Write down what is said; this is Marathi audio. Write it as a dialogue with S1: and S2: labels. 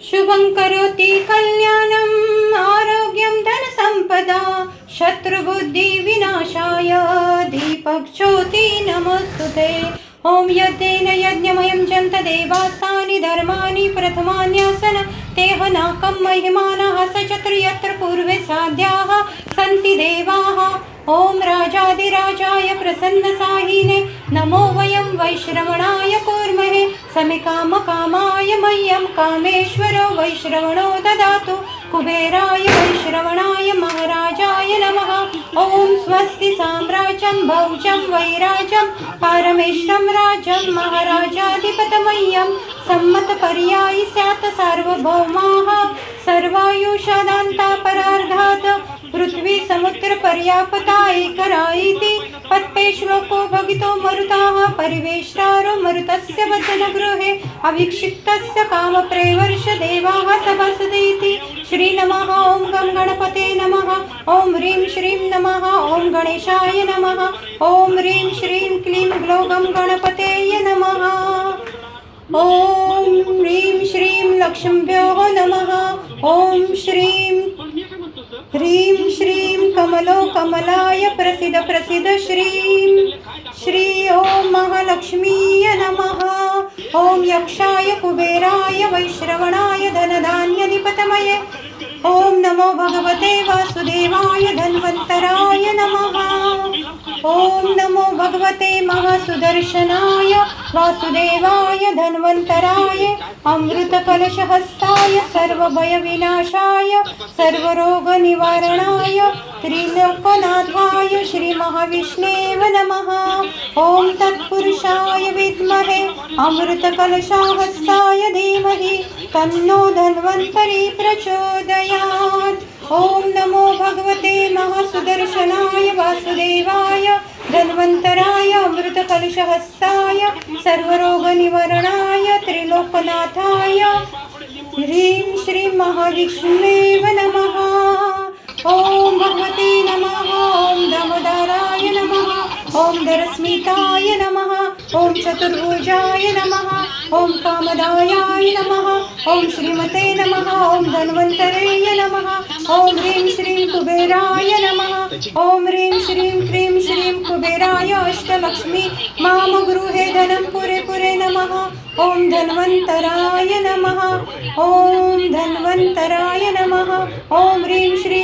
S1: शुभं करोति कल्याणम् आरोग्यं धनसम्पदा शत्रुबुद्धिविनाशाय दीपज्योति नमोस्तुते। ॐ यज्ञेन यज्ञमयं जन्त देवास्तानि धर्माणि प्रथमान्यासन तेह नाकं महिमानः सचत्र यत्र पूर्वे साध्याः सन्ति देवाः। ॐ राजाधिराजाय प्रसन्नसाहिने नमो वयं वैश्रवणाय कुर्महे समिकामकामाय मह्यं कामेश्वरो वैश्रवणो ददातु। कुबेराय वैश्रवणाय महाराजाय नमः। ॐ स्वस्ति साम्राज्यं भौजं वैराजं पारमेश्वरं राज्यं महाराजाधिपतमह्यं सम्मतपर्यायि स्यात् सार्वभौमाः सर्वायुषदान्ता परार्धात् पृथ्वी समुद्र पर्यापता एकरायिति पत्पे श्लोको भगितो मरुताः परिवेश्रारो मरुतस्य वचनगृहे अविक्षिप्तस्य कामप्रेवर्ष देवाः सभासदेति। श्री नमः। ॐ गं गणपते नमः। ॐ ह्रीं श्रीं नमः। ॐ गणेशाय नमः। ॐ ह्रीं श्रीं क्लीं ग्लौं गं गणपतेय नमः। ॐ ह्रीं श्रीं लक्ष्म्यो नमः। ॐ श्रीं ह्रीं श्रीं कमलो कमलाय प्रसिद्ध प्रसिद्ध श्रीं श्री ॐ महालक्ष्मीय नमः। ॐ यक्षाय कुबेराय वैश्रवणाय धनधान्याधिपतमये ॐ नमो भगवते वासुदेवाय धन्वन्तराय नमः। ॐ नमो भगवते महासुदर्शनाय वासुदेवाय धन्वन्तराय अमृतकलशहस्ताय सर्वभयविनाशाय सर्वरोगनिवारणाय त्रिलोकनाथाय श्रीमहाविष्णवे नमः। ॐ तत्पुरुषाय विद्महे अमृतकलशहस्ताय धीमहि तन्नो धन्वन्तरी प्रचोदयात्। ॐ नमो भगवते महासुदर्शनाय वासुदेवाय धन्वन्तराय अमृतकलशहस्ताय सर्वरोगनिवारणाय त्रिलोकनाथाय ह्रीं श्री महाविष्णवे नमः। ॐ भगवते नमः। ॐ दामोदराय नमः। ॐ धरस्मिताय नमः। ॐ चतुर्भुजाय नमः। ॐ कामदायाय नमः। ॐ श्रीमते नमः। ॐ धन्वन्तरेय नमः। ॐ ह्रीं श्रीं कुबेराय नमः। ॐ ह्रीं श्रीं क्रीं श्रीं कुबेराय अष्टलक्ष्मी माम गृहे धनं पुरे पुरे नमः। ॐ धन्वन्तराय नमः। ॐ धन्वन्तराय नमः। ॐ ह्रीं श्री